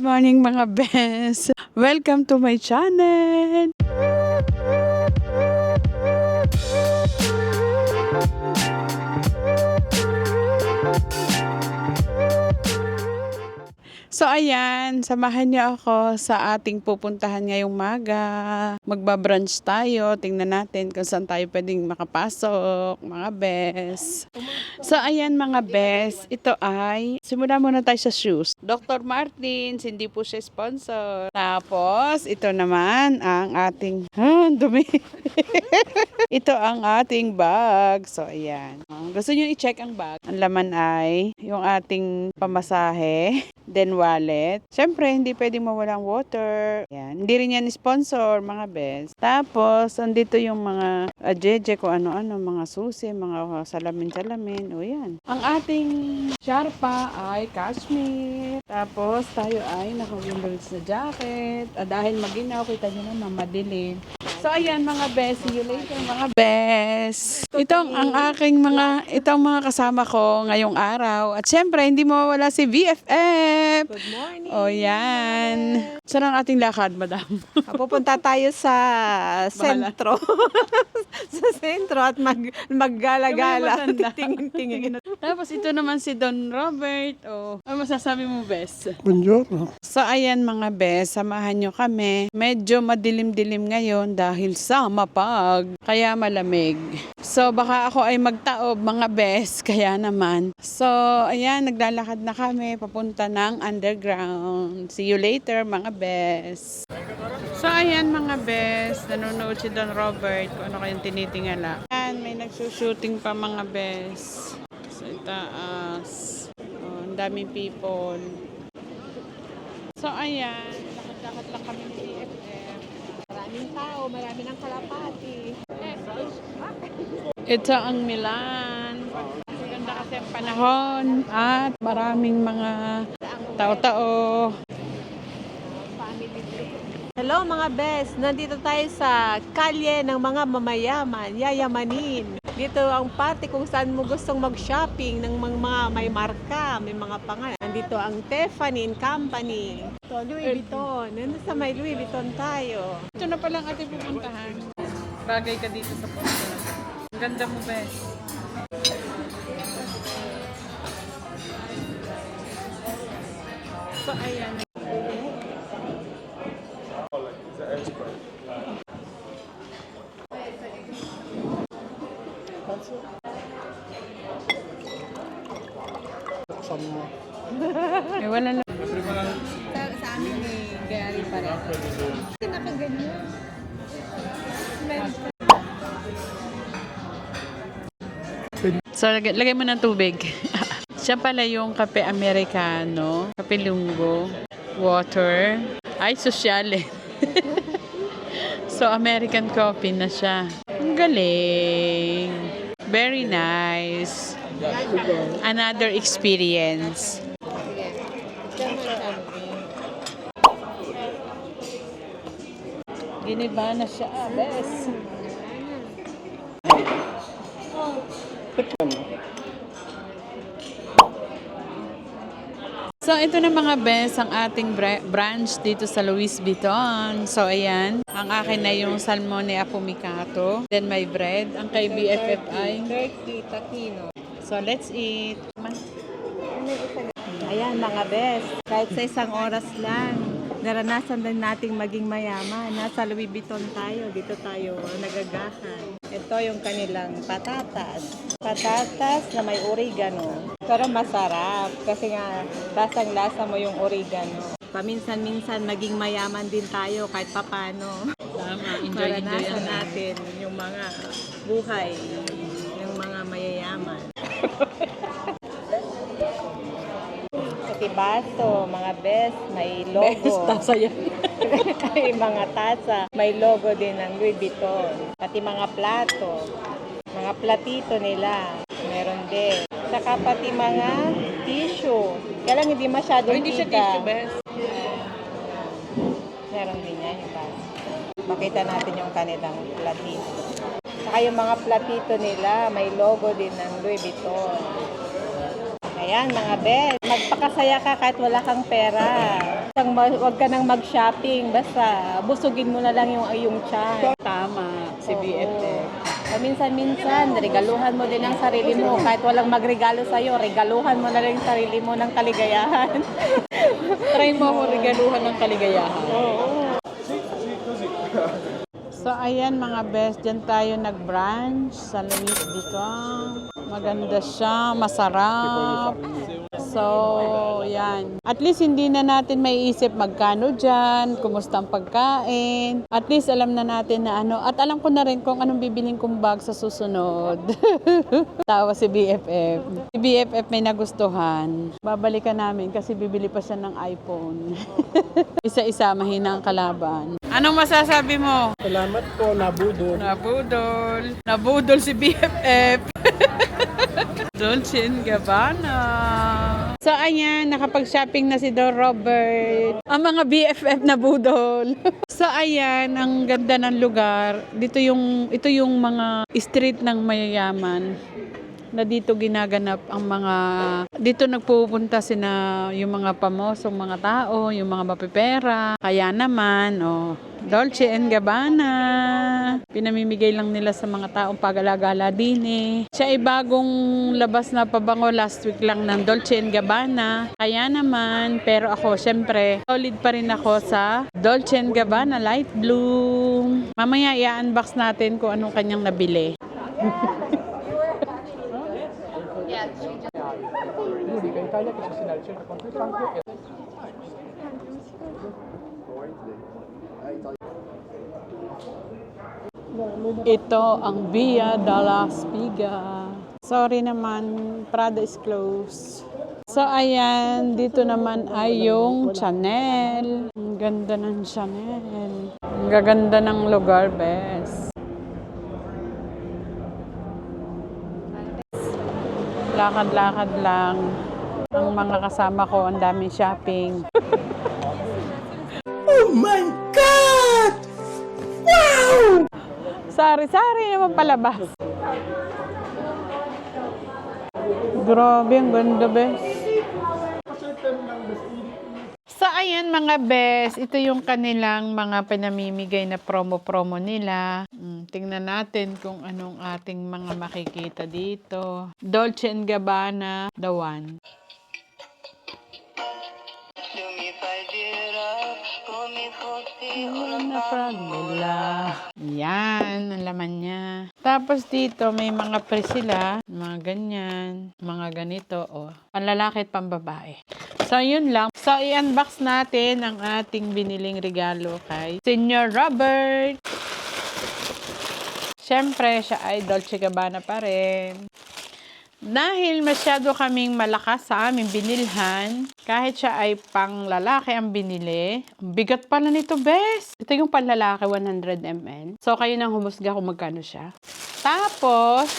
Morning mga bes! Welcome to my channel! So ayan, samahan niyo ako sa ating pupuntahan ngayong maga. Magbabrunch tayo, tingnan natin kung saan tayo pwedeng makapasok, mga bes. So ayan mga bes, ito ay, simula muna tayo sa shoes. Dr. Martens, hindi po siya sponsor. Tapos, ito naman ang ating, dumi. Ito ang ating bag. So ayan. Gusto niyo i-check ang bag? Ang laman ay yung ating pamasahe. Then wallet. Siyempre, hindi pwedeng mawalang water. Yan. Hindi rin yan sponsor, mga best. Tapos, andito yung mga jeje kung ano-ano, mga susi, mga salamin-salamin. O yan. Ang ating sharpa ay cashmere. Tapos, tayo ay naka-windowless na jacket. Dahil maginaw, kita nyo naman, madilim. So, ayan mga best. See you later mga best. Itong mga kasama ko ngayong araw. At syempre, hindi mawawala si VFF. Good morning. O, yan. Saan ang ating lakad, madam? Pupunta tayo sa sentro. Sa sentro at maggala-gala. Tingin-tingin. Tapos ito naman si Don Robert. Ano masasabi mo, best? Buongiorno. So, ayan mga best, samahan nyo kami. Medyo madilim-dilim ngayon dahil sa mapag. Kaya malamig. So, baka ako ay magtaob mga best. Kaya naman. So, ayan, naglalakad na kami papunta ng underground. See you later mga best. So, ayan mga best. Nanonood si Don Robert kung ano kayong tinitingala. Ayan, may nagsushooting pa mga best. Sa itaas. Ang daming people. So, ayan. Lakad-lakad lang kami ni BFF. Maraming tao, marami ng kalapati. Ito ang Milan. Maganda kasi ang panahon. At maraming mga tao-tao. Hello mga best, nandito tayo sa kalye ng mga mamayaman, yayamanin. Dito ang parte kung saan mo gustong mag-shopping ng mga may marka, may mga pangalan. Nandito ang Tiffany & Company. Ito, Louis Vuitton. Nandito sa may Louis Vuitton tayo. Ito na palang ating pupuntahan. Bagay ka dito sa punta. Ang ganda mo, bes. So, ayan. Wala lang. Sa amin ni Gary pa rin. Kasi nakaganyan. So, lagay mo ng tubig. Siya pala yung kape Americano, kape lunggo, water, ay sosyale. So, American coffee na siya. Ang galing. Very nice. Another experience. Giniba na siya, bes. So, ito na mga bes, ang ating branch dito sa Louis Vuitton. So, ayan. Ang akin na yung salmone affumicato. Then, may bread. Ang kay BFF ay Turkey, Takino. so, let's eat. Ayan mga best, kahit sa isang oras lang, naranasan din nating maging mayaman. Nasa Louis Vuitton tayo, dito tayo nagagahan. Ito yung kanilang patatas. Patatas na may oregano. Pero masarap kasi nga lasang-lasa mo yung oregano. Paminsan-minsan maging mayaman din tayo kahit papano. Tama, enjoy Maranasan natin yung mga buhay ng mga mayayaman. Baso, mga best, may logo. Tasa yan. May mga tasa, may logo din ng Louis Vuitton. Pati mga plato, mga platito nila, meron din. Saka pati mga tissue. Kaya lang hindi masyadong Hindi siya kita. tissue, best. Meron din yan yung baso. Makita natin yung kanilang platito. Saka yung mga platito nila, may logo din ng Louis Vuitton. Ayan mga best, magpakasaya ka kahit wala kang pera. Huwag ka nang mag-shopping. Basta busugin mo na lang yung tiyan. Tama, si Oo. BFF. Paminsan-minsan, regaluhan mo din ang sarili mo. Kahit walang magregalo sa'yo, regaluhan mo na rin yung sarili mo ng kaligayahan. Try mo ako regaluhan ng kaligayahan. So, ayan mga best, dyan tayo nag-brunch sa Luis Vuitton. Maganda siya, masarap. So, yan. At least hindi na natin maiisip magkano dyan, kumusta ang pagkain. At least alam na natin na ano. At alam ko na rin kung anong bibiling kong bag sa susunod. Tawa si BFF. Si BFF may nagustuhan. Babalikan namin kasi bibili pa siya ng iPhone. Isa-isa, mahina ang kalaban. Anong masasabi mo? Salamat po, nabudol. Nabudol. Nabudol si BFF. Dolce & Gabbana. So, ayan, nakapag-shopping na si Don Robert. Ang mga BFF na budol. So, ayan, ang ganda ng lugar. Ito yung mga street ng mayayaman na dito ginaganap ang mga, dito nagpupunta sina yung mga pamosong mga tao, yung mga mapipera. Kaya naman, Dolce & Gabbana. Pinamimigay lang nila sa mga taong pagala-gala din eh. Siya ay bagong labas na pabango last week lang ng Dolce & Gabbana. Kaya naman, pero ako, syempre, solid pa rin ako sa Dolce & Gabbana Light Blue. Mamaya i-unbox natin kung anong kanyang nabili. L'unica in Italia che si al centro contro il cancro è Ito ang Via della Spiga. Sorry naman, Prada is closed. So ayan, dito naman ay yung Chanel. Ang ganda ng Chanel. Ang gaganda ng lugar, bes. Lakad-lakad lang. Ang mga kasama ko, ang daming shopping. Oh my God! Wow! Sari-sari naman palabas. Grabe, ang ganda, bes. So, ayan mga bes, ito yung kanilang mga pinamimigay na promo-promo nila. Tingnan natin kung anong ating mga makikita dito. Dolce & Gabbana, the one. Na Prada. Yan, ang laman niya. Tapos dito, may mga pre sila. Mga ganyan. Mga ganito, Panlalaki at pambabae. So, yun lang. So, i-unbox natin ang ating biniling regalo kay Senior Robert. Siyempre, siya ay Dolce Gabbana pa rin. Dahil masyado kaming malakas sa aming binilhan, kahit siya ay pang lalaki ang binili, ang bigat pala nito, bes. Ito yung panlalaki, 100 ml. So, kayo nang humusga kung magkano siya. Tapos,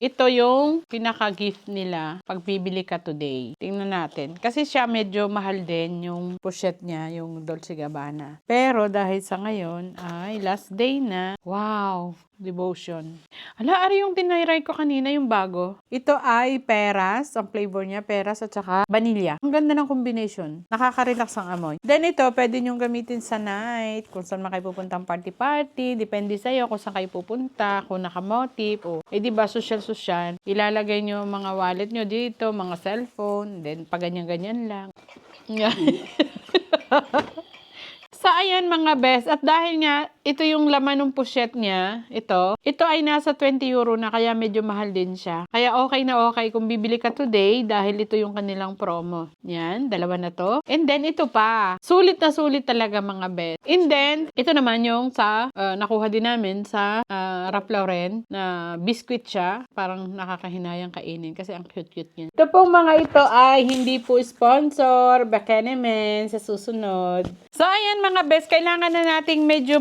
ito yung pinaka-gift nila pag bibili ka today. Tingnan natin. Kasi siya medyo mahal din yung pochette niya, yung Dolce Gabbana. Pero dahil sa ngayon ay last day na. Wow! Devotion. Ari yung tinayray ko kanina, yung bago. Ito ay peras. Ang flavor niya, peras at saka vanilla. Ang ganda ng combination. Nakaka-relax ang amoy. Then ito, pwede nyong gamitin sa night. Kung saan kayo pupuntang party-party. Depende sa'yo kung saan kayo pupunta. Kung nakamotif. Diba, social-social. Ilalagay nyo mga wallet nyo dito, mga cellphone. Then, pag ganyan-ganyan lang. So, ayan mga best. At dahil nga, ito yung laman ng pochette niya. Ito ay nasa 20 euro na, kaya medyo mahal din siya. Kaya okay na okay kung bibili ka today dahil ito yung kanilang promo. Yan, dalawa na to. And then, ito pa. Sulit na sulit talaga mga best. And then, ito naman yung sa, nakuha din namin sa Ralph Lauren na biscuit siya. Parang nakakahinayang kainin kasi ang cute-cute niya. Ito pong mga ito ay hindi po sponsor. Baka naman sa susunod. So, ayan mga best, kailangan na nating medyo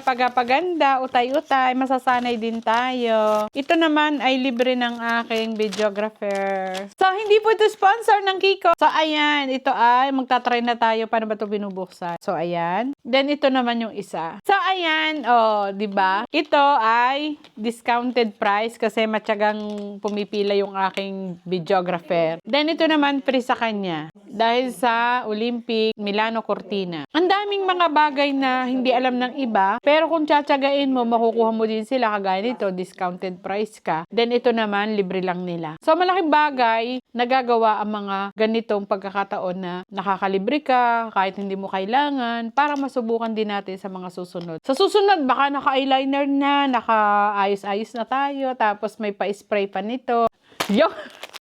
pagpaganda, utay-utay, masasanay din tayo. Ito naman ay libre ng aking videographer. So, hindi po ito sponsor ng Kiko. So, ayan, ito ay magtatry na tayo paano ba ito binubuksan. So, ayan. Then, ito naman yung isa. So, ayan, oh, di ba? Ito ay discounted price kasi matyagang pumipila yung aking videographer. Then, ito naman free sa kanya. Dahil sa Olympic Milano Cortina. Ang daming mga bagay na hindi alam ng iba, pero kung tsatsagain mo, makukuha mo din sila kagaya nito, discounted price ka. Then ito naman, libre lang nila. So malaking bagay, nagagawa ang mga ganitong pagkakataon na nakakalibre ka, kahit hindi mo kailangan, para masubukan din natin sa mga susunod. Sa susunod, baka naka-eyeliner na, naka-ayos-ayos na tayo, tapos may pa-spray pa nito. Yo!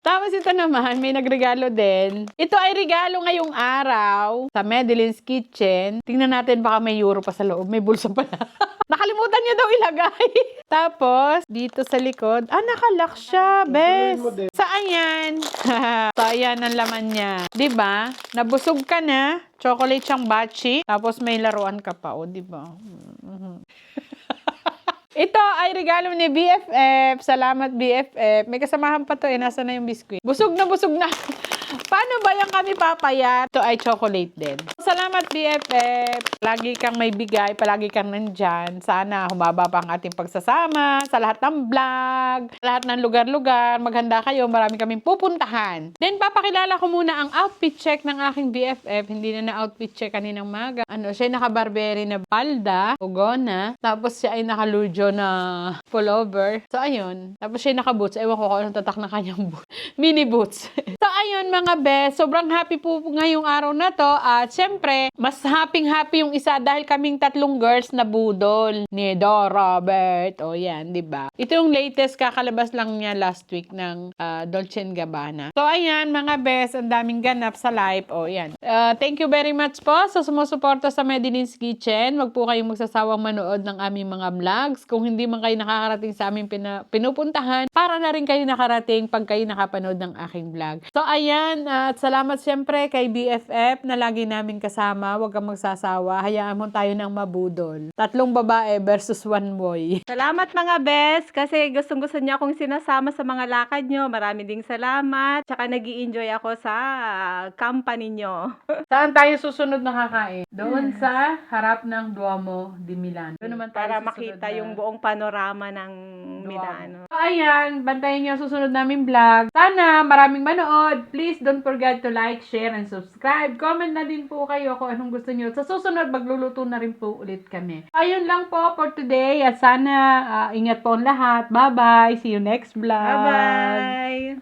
Tapos ito naman, may nagregalo din. Ito ay regalo ngayong araw sa Madeline's Kitchen. Tingnan natin baka may euro pa sa loob. May bulsa pala. Nakalimutan niya daw ilagay. Tapos, dito sa likod, nakalock siya, bes. Saan yan? So, ayan ang laman niya. Diba? Nabusog ka na. Chocolate siyang bachi. Tapos may laruan ka pa. O, diba? Ito ay regalo ni BFF. Salamat, BFF. May kasamahan pa to eh. Nasa na yung biskuit? Busog na, busog na. Paano ba yan kami papayat? Ito ay chocolate din. Salamat, BFF. Lagi kang may bigay. Palagi kang nandyan. Sana humaba pa ang ating pagsasama sa lahat ng vlog, lahat ng lugar-lugar. Maghanda kayo. Marami kaming pupuntahan. Then, papakilala ko muna ang outfit check ng aking BFF. Hindi na na-outfit check kaninang maga. Siya ay naka-Barberi na balda, ugona. Tapos siya ay naka-Lujo na pullover. So, ayun. Tapos siya ay naka-boots. Ewan ko kung anong tatak na kanyang boots. Mini boots. So, ayun mga best. Sobrang happy po ngayong araw na to. At syempre, mas happy yung isa dahil kaming tatlong girls na budol ni Dora, Bert. O yan, di ba? Ito yung latest. Kakalabas lang niya last week ng Dolce & Gabbana. So, ayan mga best. Ang daming ganap sa live. O yan. Thank you very much po sa sumusuporta sa Madeline's Kitchen. Wag po kayong magsasawang manood ng aming mga vlogs. Kung hindi man kayo nakakarating sa aming pinupuntahan, para na rin kayo nakarating pag kayo nakapanood ng aking vlog. So, ayan. At salamat siyempre kay BFF na lagi namin kasama. Huwag kang magsasawa. Hayaan mo tayo ng mabudol. 3 babae versus 1 boy. Salamat mga best kasi gustong-gusto niya akong sinasama sa mga lakad nyo. Marami ding salamat. Tsaka nag-i-enjoy ako sa company nyo. Saan tayo susunod na kakain? Doon sa harap ng Duomo di Milan. Doon naman tayo Para susunod makita na yung buong panorama ng Duomo. Milano. So, ayan, bantayan niyo ang susunod naming vlog. Sana maraming manood. Please don't forget to like, share, and subscribe. Comment na din po kayo kung anong gusto niyo. Sa susunod, magluluto na rin po ulit kami. Ayun lang po for today. At sana ingat po ang lahat. Bye-bye. See you next vlog. Bye-bye!